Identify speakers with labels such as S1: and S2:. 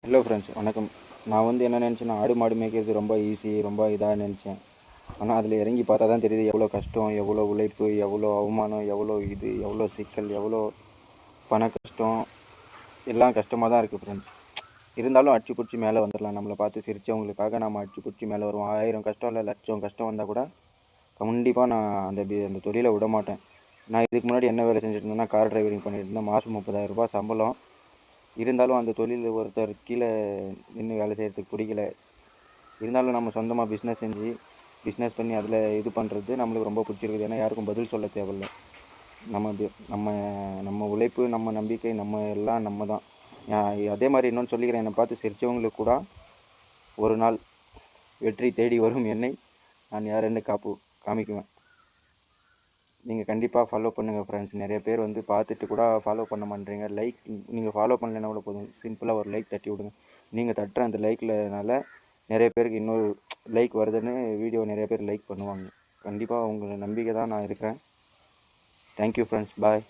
S1: Hello friends, வணக்கம். நான் என்ன நினச்சேன்னா, ஆடு மாடு மேய்க்கிறது ரொம்ப ஈஸி, ரொம்ப இதாக நினச்சேன். ஆனால் அதில் இறங்கி பார்த்தா தான் தெரியுது எவ்வளோ கஷ்டம், எவ்வளோ உழைப்பு, எவ்வளோ அவமானம், எவ்வளோ சிக்கல், எவ்வளோ பண கஷ்டம், எல்லாம் கஷ்டமாக தான் இருக்குது ஃப்ரெண்ட்ஸ். இருந்தாலும் அடிச்சு பிடிச்சி மேலே வந்துடலாம். நம்மளை பார்த்து சிரித்தவங்களுக்காக நம்ம அடிச்சு பிடிச்சி மேலே வருவோம். 1000 கஷ்டம் இல்லை, லட்சம் கஷ்டம் வந்தால் கூட கண்டிப்பாக நான் அந்த தொழிலை விட மாட்டேன். நான் இதுக்கு முன்னாடி என்ன வேலை செஞ்சுட்டு இருந்தேன்னா, கார் டிரைவரிங் பண்ணிட்டு இருந்தேன். மாதம் 30,000 ரூபாய் சம்பளம். இருந்தாலும் அந்த தொழில் ஒருத்தர் கீழே நின்று வேலை செய்கிறதுக்கு பிடிக்கல. இருந்தாலும் நம்ம சொந்தமாக பிஸ்னஸ் பண்ணி அதில் இது பண்ணுறது நம்மளுக்கு ரொம்ப பிடிச்சிருக்குது. ஏன்னா யாருக்கும் பதில் சொல்ல தேவையில்ல. நம்ம நம்ம நம்ம உழைப்பு, நம்ம நம்பிக்கை, நம்ம எல்லாம் நம்ம தான். அதே மாதிரி இன்னொன்று சொல்லிக்கிறேன், என்னை பார்த்து சிரித்தவங்களுக்கு கூட ஒரு நாள் வெற்றி தேடி வரும் என்னை நான் யாருன்னு காமிக்குவேன். நீங்கள் கண்டிப்பாக ஃபாலோ பண்ணுங்கள் ஃப்ரெண்ட்ஸ். நிறைய பேர் பார்த்துட்டு கூட ஃபாலோ பண்ண மாட்டேறீங்க. நீங்கள் ஃபாலோ பண்ணலைன்னா கூட போதும், சிம்பிளாக ஒரு லைக் தட்டி விடுங்க. நீங்கள் தட்டுற அந்த லைக்லனால நிறைய பேருக்கு இன்னொரு லைக் வருதுன்னு வீடியோ நிறைய பேர் லைக் பண்ணுவாங்க. கண்டிப்பாக உங்களை நம்பிக்கை தான் நான் இருக்கிறேன். தேங்க்யூ ஃப்ரெண்ட்ஸ், பாய்.